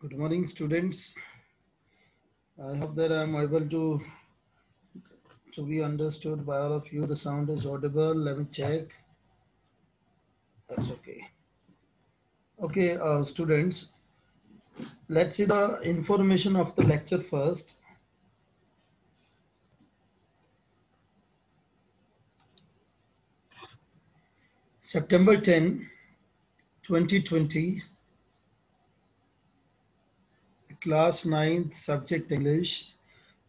Good morning, students. I hope that I'm able to be understood by all of you. The sound is audible. Let me check. That's okay. Okay, students, let's see the information of the lecture first. September 10, 2020, class 9th, subject English,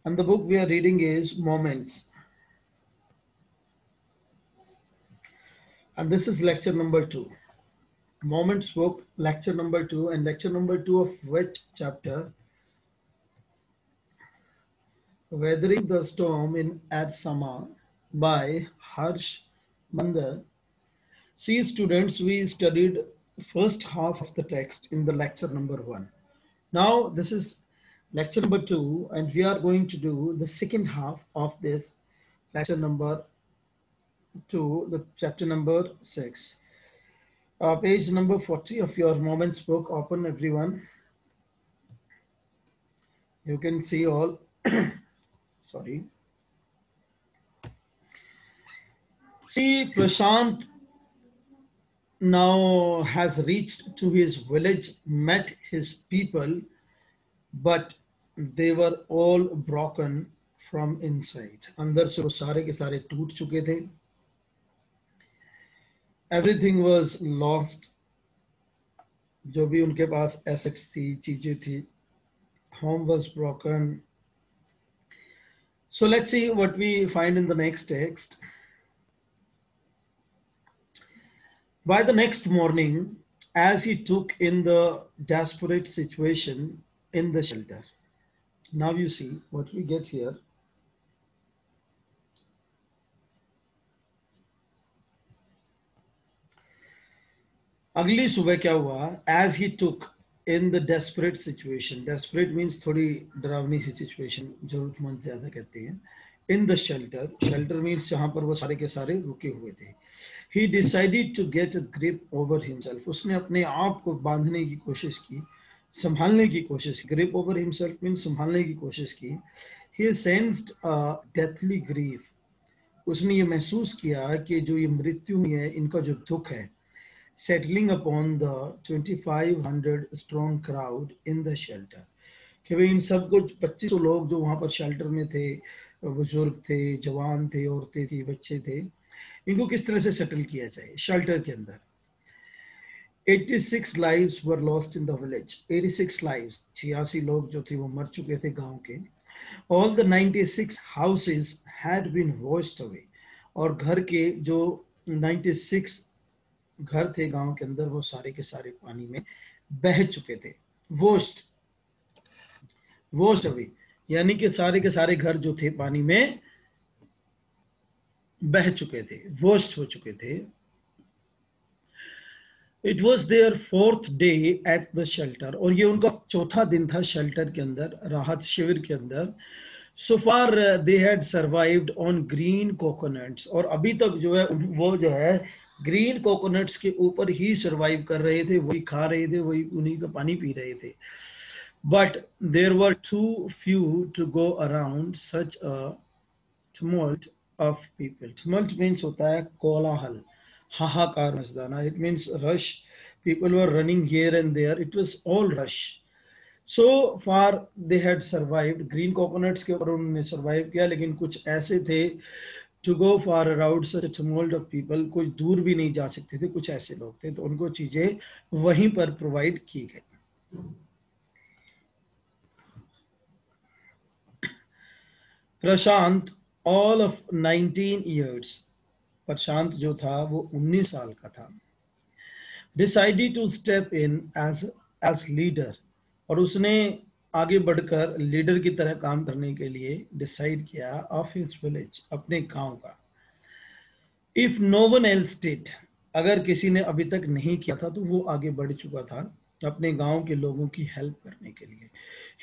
and the book we are reading is Moments. And this is lecture number 2. Moments book, lecture number 2, and lecture number 2 of which chapter? Weathering the Storm in Adsama by Harsh Mandar. See, students, we studied first half of the text in the lecture number 1. Now this is lecture number 2, and we are going to do the second half of this lecture number 2, the chapter number 6. Page number 40 of your Moments book. Open, everyone. You can see all. Sorry. See, Prashant now has reached to his village, met his people, but they were all broken from inside. अंदर से वो सारे के सारे टूट चुके थे. Everything was lost. जो भी उनके पास assets थी, चीजें थी. Home was broken. So let's see what we find in the next text. By the next morning, as he took in the desperate situation in the shelter. Now you see what we get here. अगली सुबह क्या हुआ? As he took in the desperate situation. Desperate means थोड़ी डरावनी सी situation, जरूरतमंद ज्यादा कहते हैं. In the shelter. Shelter means जहां पर वो सारे के सारे रुके हुए थे. He decided to get a grip over himself. उसने अपने आप को बांधने की कोशिश की, संभालने की कोशिश की. Grip over himself means संभालने की कोशिश की. He sensed a deathly grief. उसने ये महसूस किया कि जो ये मृत्यु हुई है, इनका जो दुख है, settling upon the 2500 strong crowd in the shelter. कि भाई इन सब कुछ 2500 लोग जो वहां पर शेल्टर में थे, बुजुर्ग थे, जवान थे, औरतें थी, बच्चे थे, इनको किस तरह से सेटल किया जाए शेल्टर के अंदर. 86 lives were lost in the village. 86 lives, 86 लोग जो थे वो मर चुके थे गांव के. All the 96 houses had been washed away. और घर के जो 96 घर थे गांव के अंदर, वो सारे के सारे पानी में बह चुके थे. वॉश्ड अवे यानी कि सारे के सारे घर जो थे पानी में बह चुके थे, वॉश्ड हो चुके थे. It was there 4th day at the shelter. और ये उनका 4था दिन था शेल्टर के अंदर, राहत शिविर के अंदर. So far they had survived on green coconuts. और अभी तक जो है वो जो है ग्रीन कोकोनट्स के ऊपर ही सर्वाइव कर रहे थे, वही खा रहे थे, वही उन्हीं का पानी पी रहे थे. But there were too few to go around such a tumult of people. Tumult means होता है कोलाहल, हाहाकार मचना. It means rush. People were running here and there. It was all rush. So far they had survived. Green coconuts के ऊपर उन्होंने survive किया, लेकिन कुछ ऐसे थे to go far around such a tumult of people, कुछ दूर भी नहीं जा सकते थे, कुछ ऐसे लोग थे, तो उनको चीजें वहीं पर प्रोवाइड की गई. प्रशांत all of 19 years, प्रशांत जो था वो 19 साल का था. Decided to step in as leader. और उसने आगे बढ़कर लीडर की तरह काम करने के लिए डिसाइड किया ऑफ हिज विलेज, अपने गांव का. If no one else did, अगर किसी ने अभी तक नहीं किया था तो वो आगे बढ़ चुका था अपने गांव के लोगों की हेल्प करने के लिए.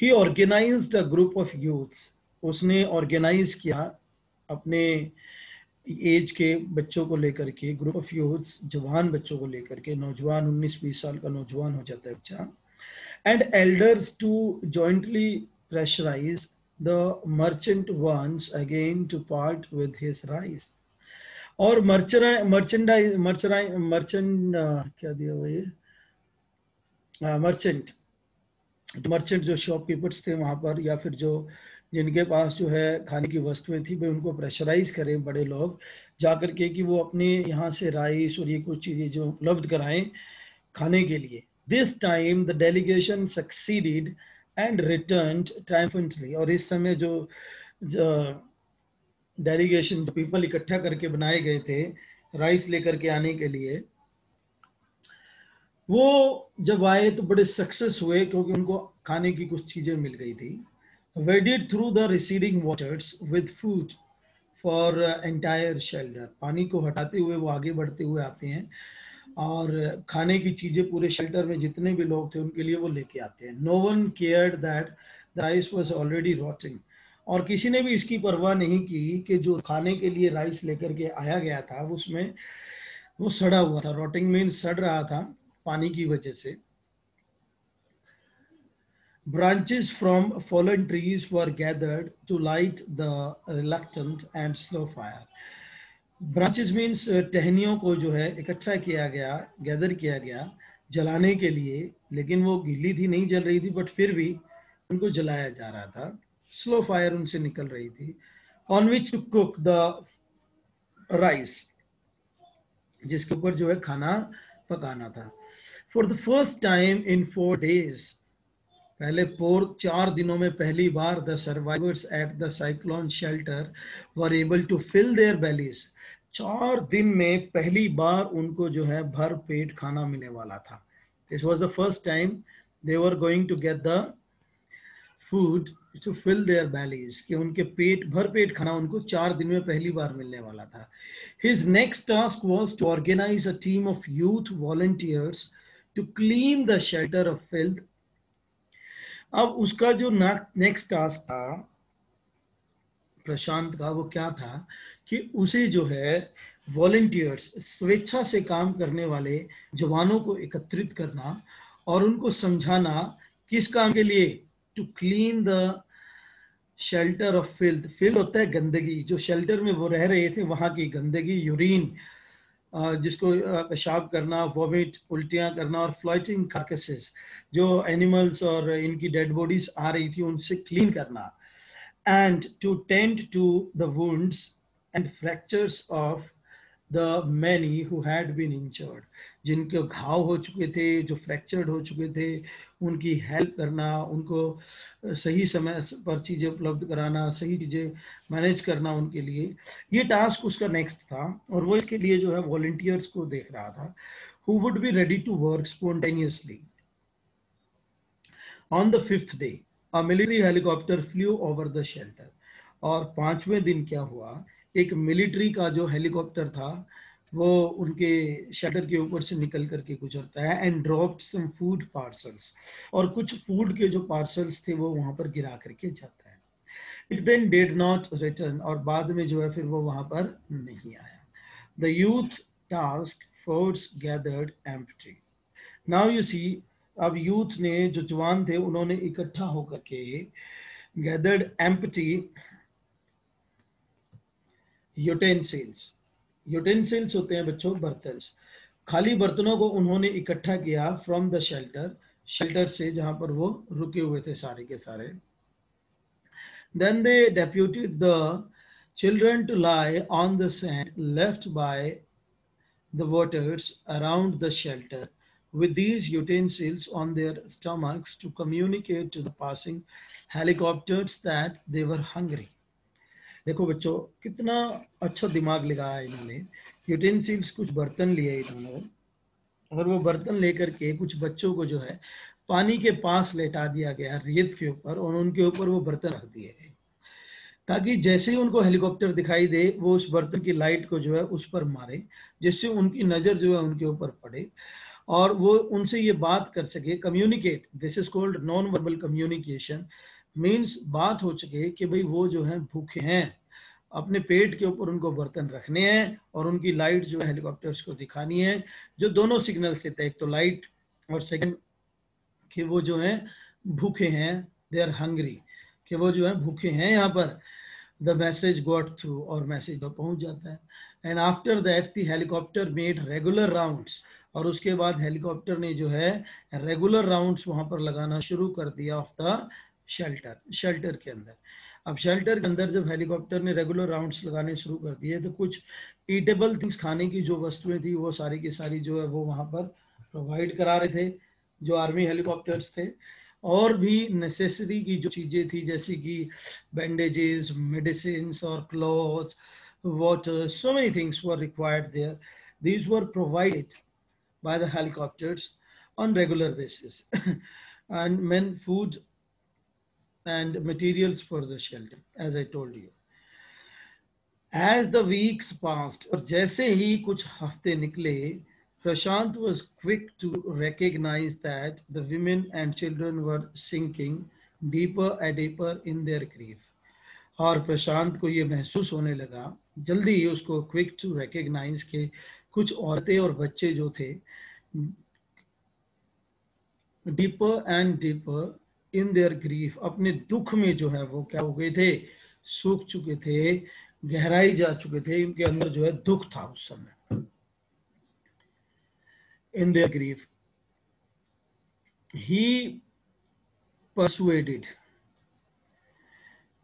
He organized a group of youths. उसने ऑर्गेनाइज किया अपने एज के बच्चों को लेकर के, ग्रुप ऑफ यूथ्स, जवान बच्चों को लेकर के. नौजवान 19-20 साल का नौजवान हो जाता है बच्चा. and elders to jointly pressurize the merchant once again to part with his rice. और मर्चेंट क्या दिया हुआ ये मर्चेंट मर्चेंट जो शॉपकीपर्स थे वहां पर, या फिर जो जिनके पास जो है खाने की वस्तुएं थी, वे उनको प्रेशराइज करें बड़े लोग जाकर के कि वो अपने यहाँ से राइस और ये कुछ चीजें जो उपलब्ध कराएं खाने के लिए. This time the delegation succeeded and returned triumphantly. और इस समय जो डेलीगेशन, जो पीपल इकट्ठा करके बनाए गए थे राइस लेकर के आने के लिए, वो जब आए तो बड़े सक्सेस हुए क्योंकि उनको खाने की कुछ चीजें मिल गई थी. waded through the receding waters with food for entire shelter. पानी को हटाते हुए वो आगे बढ़ते हुए आते हैं और खाने की चीजें पूरे शेल्टर में जितने भी लोग थे उनके लिए वो लेके आते हैं. No one cared that the rice was already rotting. और किसी ने भी इसकी परवाह नहीं की कि जो खाने के लिए राइस लेकर के आया गया था उसमें वो सड़ा हुआ था. रॉटिंग मीन्स सड़ रहा था पानी की वजह से. Branches from fallen trees were gathered to light the reluctant and slow fire. Branches means टहनियों को जो है इकट्ठा किया गया, गैदर किया गया जलाने के लिए, लेकिन वो गीली थी, नहीं जल रही थी, बट फिर भी उनको जलाया जा रहा था. स्लो फायर उनसे निकल रही थी. On which to cook the rice, जिसके ऊपर जो है खाना पकाना था. For the first time in 4 days, पहले 4 दिनों में पहली बार the survivors at the cyclone shelter were able to fill their bellies. 4 दिन में पहली बार उनको जो है भर पेट खाना मिलने वाला था. This was the first time they were going to get the food to fill their bellies, कि उनके पेट भर पेट खाना उनको 4 दिन में पहली बार मिलने वाला था. His next task was to organise a team of youth volunteers to clean the shelter of filth. अब उसका जो नेक्स्ट टास्क था प्रशांत का, वो क्या था कि उसे जो है वॉलंटियर्स, स्वेच्छा से काम करने वाले जवानों को एकत्रित करना और उनको समझाना किस काम के लिए. To clean the shelter of filth. Filth होता है गंदगी. जो शेल्टर में वो रह रहे थे वहां की गंदगी, यूरिन, जिसको पेशाब करना, वॉमिट, उल्टियां करना, और फ्लोटिंग कार्केसेस, जो एनिमल्स और इनकी डेड बॉडीज आ रही थी उनसे क्लीन करना. And to tend to the wounds and fractures of the many who had been injured. जिनके घाव हो चुके थे, जो फ्रैक्चर्ड हो चुके थे, उनकी हेल्प करना, उनको सही समय पर चीज़ें उपलब्ध कराना, सही चीज़ें मैनेज करना उनके लिए. ये टास्क उसका नेक्स्ट था और वो इसके लिए जो है वॉलंटियर्स को देख रहा था who would be ready to work spontaneously. On the 5th day, a military helicopter flew over the shelter. और 5वें दिन क्या हुआ, एक मिलिट्री का जो हेलीकॉप्टर था वो उनके शेल्टर के ऊपर से निकल करके गुजरता है. And dropped some food parcels. और कुछ फूड के जो पार्सल्स थे वो वहां पर गिरा करके जाता है. It then did not return. और बाद में जो है फिर वो वहां पर नहीं आया. The youth task force gathered empty. Now you see, अब यूथ ने, जो जवान थे, उन्होंने इकट्ठा होकर के गैदर्ड एम्प्टी यूटेंसिल्स. यूटेंसिल्स होते हैं बच्चों बर्तन. खाली बर्तनों को उन्होंने इकट्ठा किया फ्रॉम द शेल्टर, शेल्टर से जहां पर वो रुके हुए थे सारे के सारे. Then they deputed the children to lie on the sand left by the waters around the shelter with these utensils on their stomachs to communicate to the passing helicopters that they were hungry. देखो बच्चों कितना अच्छा दिमाग लगाया इन्होंने. Utensils, कुछ बर्तन लिए इन्होंने, और वो बर्तन लेकर के कुछ बच्चों को जो है पानी के पास लेटा दिया गया रेत के ऊपर, और उनके ऊपर वो बर्तन रख दिए गए ताकि जैसे ही उनको हेलीकॉप्टर दिखाई दे वो उस बर्तन की लाइट को जो है उस पर मारे, जिससे उनकी नजर जो है उनके ऊपर पड़े और वो उनसे ये बात कर सके. Communicate, this is called non verbal communication. Means बात हो सके कि भाई वो जो है भूखे हैं, अपने पेट के ऊपर उनको बर्तन रखने हैं और उनकी लाइट जो है हेलीकॉप्टर्स को दिखानी है, जो दोनों सिग्नल से थे, एक तो लाइट और सेकंड कि वो जो है भूखे हैं, दे आर हंग्री, कि वो जो है भूखे हैं यहाँ पर। द मैसेज गॉट थ्रू, और मैसेज तो पहुंच जाता है। And after that the helicopter made regular rounds, और उसके बाद हेलीकॉप्टर ने जो है रेगुलर राउंड्स वहां पर लगाना शुरू कर दिया ऑफ द शेल्टर, शेल्टर के अंदर। अब शेल्टर के अंदर जब हेलीकॉप्टर ने रेगुलर राउंड्स लगाने शुरू कर दिए तो कुछ ईटेबल थिंग्स, खाने की जो वस्तुएं थी वो सारी की सारी जो है वो वहां पर प्रोवाइड करा रहे थे जो आर्मी हेलीकॉप्टर्स थे। और भी नेसेसरी की जो चीजें थी जैसे कि bandages, medicines or clothes, water, so many things were required there. These were provided by the helicopters on regular basis and meant food and materials for the shelter, as I told you. As the weeks passed, और जैसे ही कुछ हफ्ते निकले, Prashant was quick to recognize that the women and children were sinking deeper and deeper in their grief. और प्रशांत को ये महसूस होने लगा, जल्दी ही उसको क्विक टू रिकॉग्नाइज के कुछ औरतें और बच्चे जो थे deeper and deeper in their grief, अपने दुख में जो है वो क्या हो गए थे, सूख चुके थे, गहराई जा चुके थे, इनके अंदर जो है दुख था उस समय। In their grief he persuaded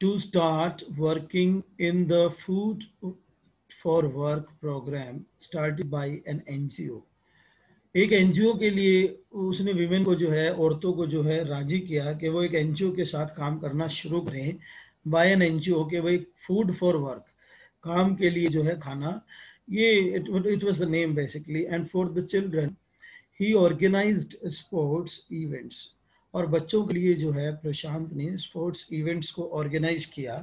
to start working in the food for work program started by an NGO। एक एनजीओ के लिए उसने विमेन को जो है, औरतों को जो है राजी किया कि वो एक एनजीओ के साथ काम करना शुरू करें। बाय एन एनजीओ के भाई फूड फॉर वर्क, काम के लिए जो है खाना, ये it was the name basically. And for the children he organised sports events, और बच्चों के लिए जो है प्रशांत ने स्पोर्ट्स इवेंट्स को ऑर्गेनाइज किया।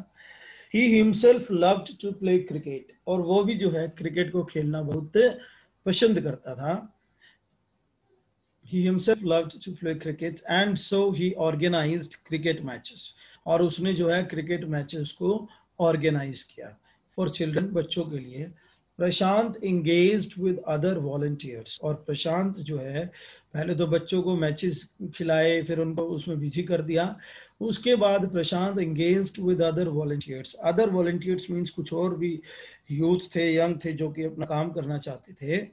He himself loved to play cricket, और वो भी जो है क्रिकेट को खेलना बहुत पसंद करता था। He himself loved to play cricket and so he organized cricket matches, और उसने जो है क्रिकेट मैचेस को ऑर्गेनाइज किया फॉर चिल्ड्रन, बच्चों के लिए। प्रशांत engaged with other volunteers, और प्रशांत जो है पहले तो बच्चों को मैचेस खिलाए, फिर उनको उसमें बिजी कर दिया। उसके बाद प्रशांत engaged with other volunteers। Other volunteers means कुछ और भी यूथ थे, यंग थे, जो कि अपना काम करना चाहते थे।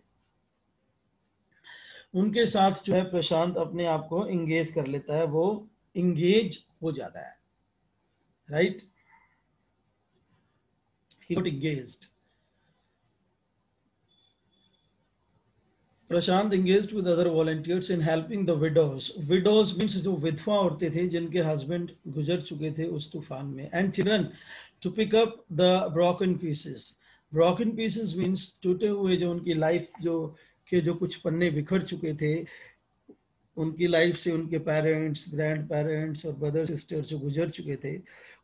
उनके साथ जो है प्रशांत अपने आप को इंगेज कर लेता है, वो इंगेज हो जाता है, right. He got engaged. Prashant engaged with other volunteers in helping the widows। widows means जो विधवा औरतें थे जिनके हस्बैंड गुजर चुके थे उस तूफान में। and children to pick up the broken pieces। broken pieces means टूटे हुए जो उनकी लाइफ जो कुछ पन्ने बिखर चुके थे उनकी लाइफ से, उनके पेरेंट्स, ग्रैंड पेरेंट्स और ब्रदर सिस्टर्स जो गुजर चुके थे,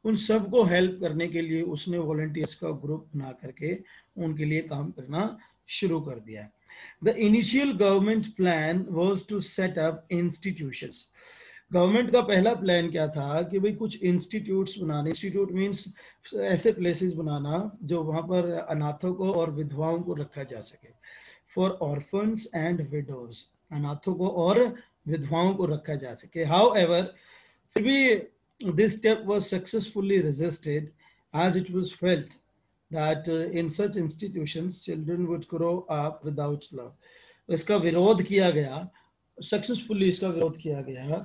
उन सबको हेल्प करने के लिए उसने वॉलंटियर्स का ग्रुप बना करके उनके लिए काम करना शुरू कर दिया। The initial government plan was to set up institutions. Government का पहला प्लान क्या था कि भाई कुछ इंस्टीट्यूट्स बनाने। इंस्टीट्यूट मीन्स ऐसे प्लेसेस बनाना जो वहां पर अनाथों को और विधवाओं को रखा जा सके। फॉर ऑर्फन्स एंड विडोज, अनाथों को और विधवाओं को रखा जा सके। हाउएवर, फिर भी this step was successfully resisted as it was felt that in such institutions children would grow up without love। इसका विरोध किया गया, सक्सेसफुली इसका विरोध किया गया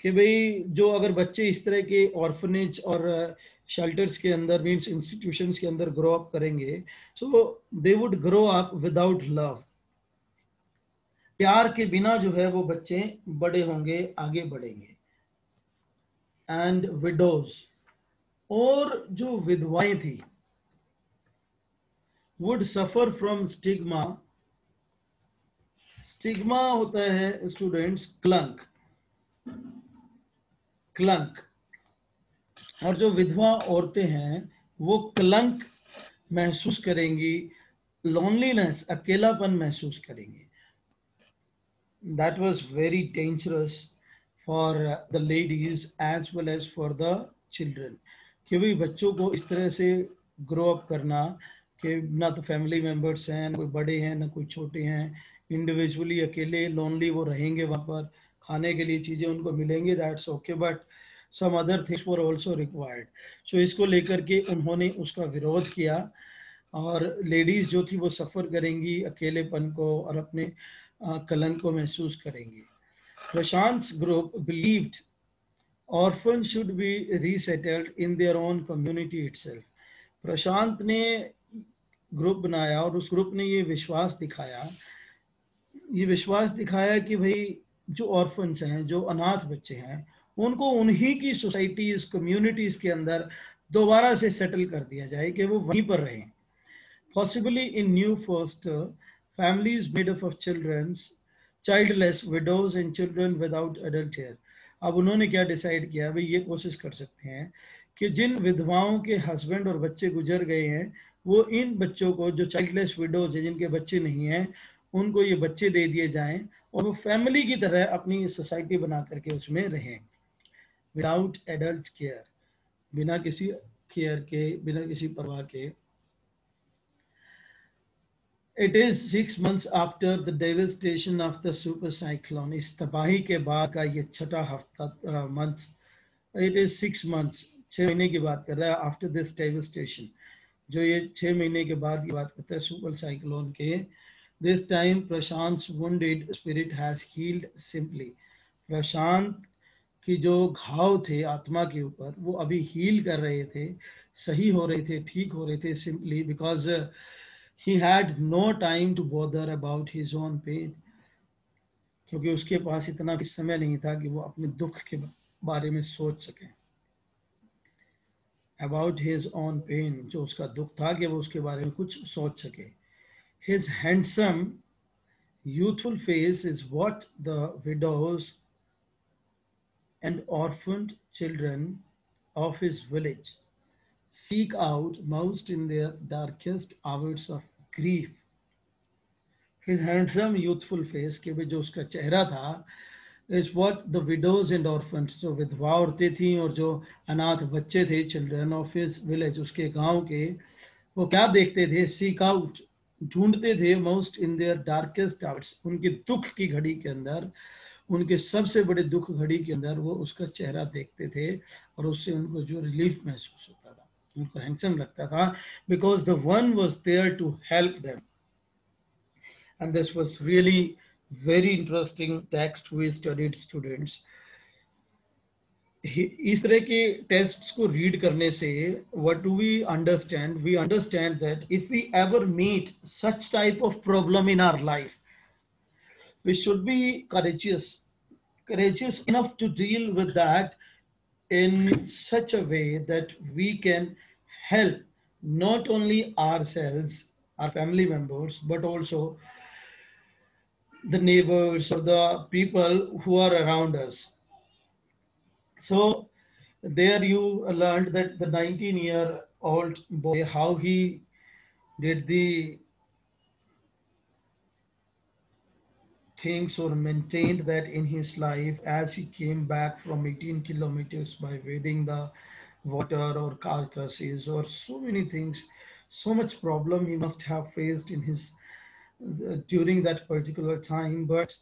कि भाई जो अगर बच्चे इस तरह के ऑर्फनेज और शेल्टर्स के अंदर मीन्स इंस्टीट्यूशंस के अंदर ग्रो अप करेंगे, so they would grow up without love. प्यार के बिना जो है वो बच्चे बड़े होंगे, आगे बढ़ेंगे। एंड विडोज, और जो विधवाएं थी, would suffer from stigma. Stigma होता है स्टूडेंट्स क्लंक, क्लंक, और जो विधवा औरतें हैं वो क्लंक महसूस करेंगी, लोनलीनेस, अकेलापन महसूस करेंगी। that was very dangerous for the ladies as well as for the children। कि भाई बच्चों को इस तरह से ग्रो अप करना कि ना तो फैमिली मेंबर्स हैं, ना कोई बड़े हैं, ना कोई छोटे हैं, इंडिविजुअली अकेले लोनली वो रहेंगे वहाँ पर, खाने के लिए चीज़ें उनको मिलेंगी, that's okay, but some other things were also required. So इसको लेकर के उन्होंने उसका विरोध किया, और लेडीज़ जो थी वो सफ़र करेंगी अकेलेपन को और अपने कलंक को महसूस करेंगी। Prashant group believed orphans should be resettled in their own community itself. Prashant ने ग्रुप बनाया और उस ग्रुप ने ये विश्वास दिखाया कि भाई जो ऑर्फन्स हैं, जो अनाथ बच्चे हैं, उनको उन्हीं की सोसाइटीज, कम्युनिटीज के अंदर दोबारा से सेटल कर दिया जाए कि वो वहीं पर रहें। Possibly in new foster families made up of childless widows and children without adult care. अब उन्होंने क्या डिसाइड किया, भाई ये कोशिश कर सकते हैं कि जिन विधवाओं के हस्बैंड और बच्चे गुजर गए हैं, वो इन बच्चों को, जो चाइल्डलेस विडोज है, जिनके बच्चे नहीं हैं, उनको ये बच्चे दे दिए जाएं और वो फैमिली की तरह अपनी सोसाइटी बना करके उसमें रहें, विदाउट एडल्ट केयर, बिना किसी केयर के, बिना किसी परवाह के। It is 6 months after the devastation of the super cyclone. इस तबाही के बाद का ये छठा हफ्ता मंथ। It is 6 months, 6 महीने की बात कर रहा है, after this devastation, जो ये 6 महीने के बाद की बात करता है सुपर साइक्लोन के। This time Prashant wounded spirit has healed simply. प्रशांत की जो घाव थे आत्मा के ऊपर, वो अभी हील कर रहे थे, सही हो रहे थे, ठीक हो रहे थे, simply because he had no time to bother about his own pain, क्योंकि उसके पास इतना भी समय नहीं था कि वो अपने दुख के बारे में सोच सके। About his own pain, जो उसका दुख था कि वो उसके बारे में कुछ सोच सके। His handsome youthful face is what the widows and orphaned children of his village seek out most in their darkest hours of grief. His handsome youthful face, के भी जो उसका चेहरा था, is what the widows and orphans, जो विधवा औरतें थीं और जो अनाथ बच्चे थे, children of his village, उसके गांव के, वो क्या देखते थे, seek out, ढूंढते थे, most in their darkest hours, उनके दुख की घड़ी के अंदर, उनके सबसे बड़े दुख घड़ी के अंदर वो उसका चेहरा देखते थे और उससे उनको जो रिलीफ महसूस होता था, उनको हैंडसम लगता था, because the one was there to help them. And this was really very interesting text we studied, students. इस तरह के टेक्स्ट्स को रीड करने से what do we understand? We understand that if we ever meet such type of problem in our life, we should be courageous enough to deal with that in such a way that we can help not only ourselves, our family members, but also the neighbors or the people who are around us. So there you learned that the 19-year-old boy, how he did the things or maintained that in his life as he came back from 18 kilometers by wading the water or carcasses or so many things, so much problem he must have faced in his during that particular time. But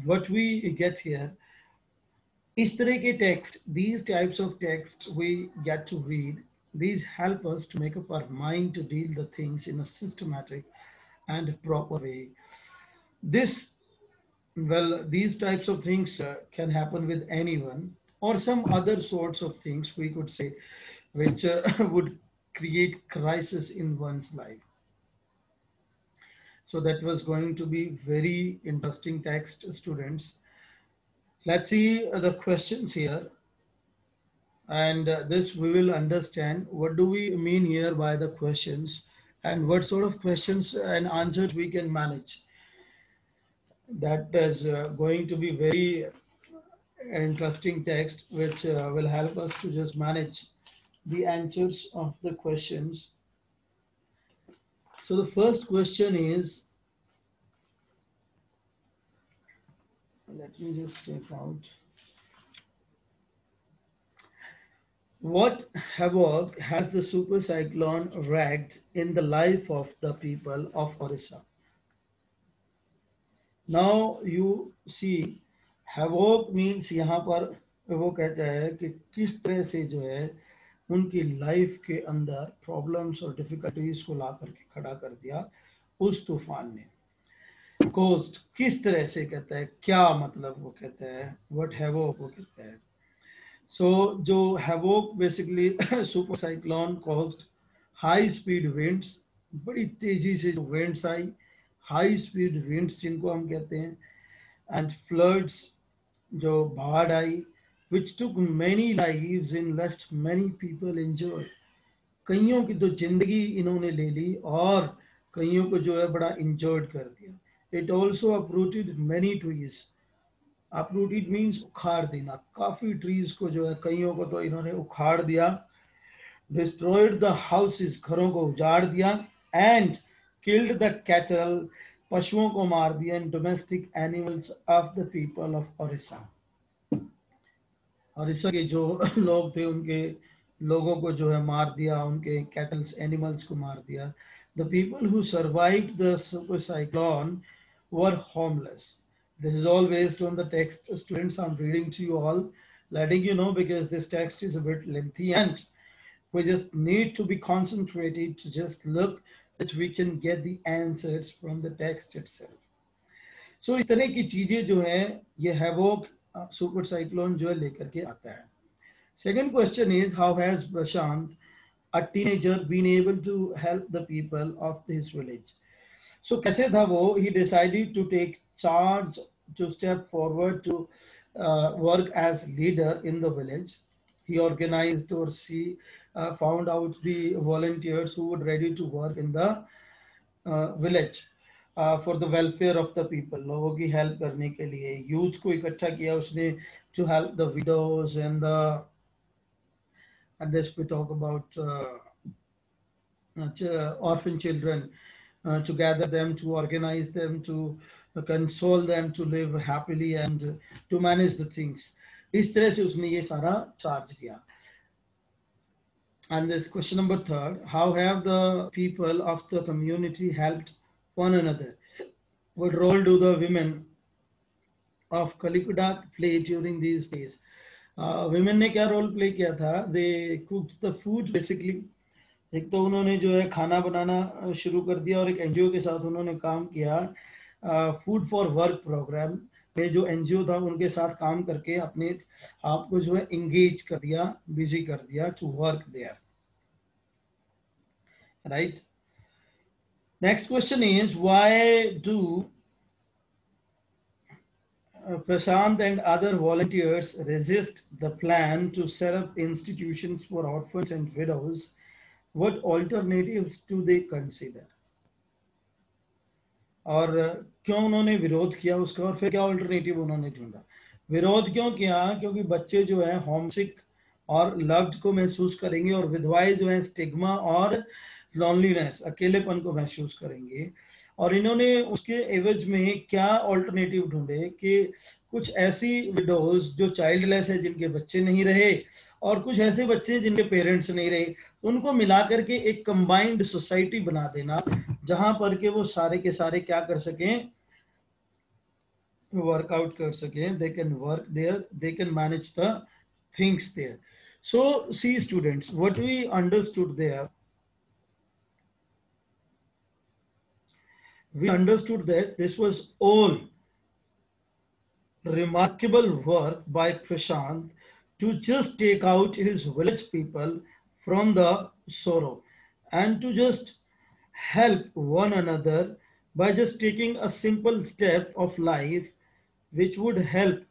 what we get here, इस तरह के text, these types of texts we get to read, these help us to make up our mind to deal the things in a systematic and proper way. This, well, these types of things can happen with anyone, or some other sorts of things we could say, which would create crisis in one's life. So that was going to be very interesting text, students. Let's see the questions here, and this we will understand what do we mean here by the questions and what sort of questions and answers we can manage. That is going to be very interesting text which will help us to just manage the answers of the questions. So the first question is, let me just check out. What havoc has the super cyclone wreaked in the life of the people of Orissa? Now you see, havoc means यहाँ पर वो कहता है कि किस तरह से जो है उनकी लाइफ के अंदर प्रॉब्लम्स और डिफिकल्टीज को ला करके खड़ा कर दिया उस तूफान ने। कोस्ट किस तरह से कहता है, क्या मतलब वो कहता है, व्हाट हैवोक वो कहता है। सो जो havoc basically super cyclone caused high speed winds, बड़ी तेजी से जो विंड्स आई, हाई स्पीड विंड्स जिनको हम कहते हैं, एंड फ्लड्स जो बाढ़ आई, which took many lives in left many people injured, कईयों की तो जिंदगी इन्होंने ले ली और कईयों को जो है बड़ा इंजर्ड कर दिया। It also uprooted many trees, uprooted means उखाड़ देना, काफी ट्रीज को जो है कईयों को तो इन्होंने उखाड़ दिया। डिस्ट्रॉयड द हाउसेस, घरों को उजाड़ दिया, एंड किल्ड द कैटल, पशुओं को मार दिया, and domestic animals of the people of Orissa, Orissa के जो लोग थे उनके लोगों को जो है मार दिया, उनके कैटल्स एनिमल्स को मार दिया। The people who survived the super cyclone were homeless. This is all based on the text. Students, I'm reading to you all, letting you know because this text is a bit lengthy and we just need to be concentrated to just look that we can get the answers from the text itself. So इस तरह की चीजें जो है ये havoc super cyclone जो है लेकर के आता है। Second question is, how has Prashant, a teenager, been able to help the people of his village? So कैसे था वो? He decided to take charge, to step forward to work as leader in the village. He organized or found out the volunteers who were ready to work in the village for the welfare of the people. लोगों की help करने के लिए youth को इकट्ठा किया उसने to help the widows and this we talk about orphan children, to gather them, to organize them, to console them, to live happily and to manage the things. इस तरह से उसने ये सारा चार्ज लिया. And this question number third, how have the people of the community helped one another? What role do the women of Kalikada play during these days? Women ने क्या role play किया था? They cooked the food basically. एक तो उन्होंने जो है खाना बनाना शुरू कर दिया और एक एनजीओ के साथ उन्होंने काम किया, फूड फॉर वर्क प्रोग्राम में जो एनजीओ था उनके साथ काम करके अपने आप को जो है इंगेज कर दिया, बिजी कर दिया to work there, right. Next question is, why do Prashant and other volunteers resist the plan to set up institutions for orphans and widows? What alternatives do they consider? और क्यों उन्होंने विरोध किया उसका और फिर क्या ऑल्टरनेटिव उन्होंने ढूंढा? विरोध क्यों किया? क्योंकि बच्चे जो है होमसिक और लव्ड को महसूस करेंगे और विधवाएं जो है स्टिग्मा और लॉनलीनेस, अकेलेपन को महसूस करेंगे। और इन्होंने उसके एवज में क्या ऑल्टरनेटिव ढूंढे कि कुछ ऐसी विडोज जो चाइल्डलेस है, जिनके बच्चे नहीं रहे, और कुछ ऐसे बच्चे जिनके पेरेंट्स नहीं रहे, उनको मिला करके एक कंबाइंड सोसाइटी बना देना जहां पर के वो सारे के सारे क्या कर सकें, वर्कआउट कर सकें, they can work there, they can manage the things there. So see students, what we understood there, we understood that this was all remarkable work by Prashant to just take out his village people from the sorrow and to just help one another by just taking a simple step of life which would help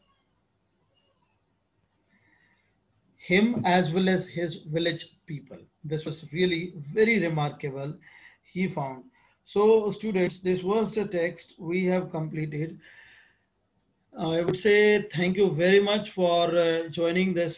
him as well as his village people. This was really very remarkable, he found. So students, this was the text we have completed. I would say thank you very much for joining this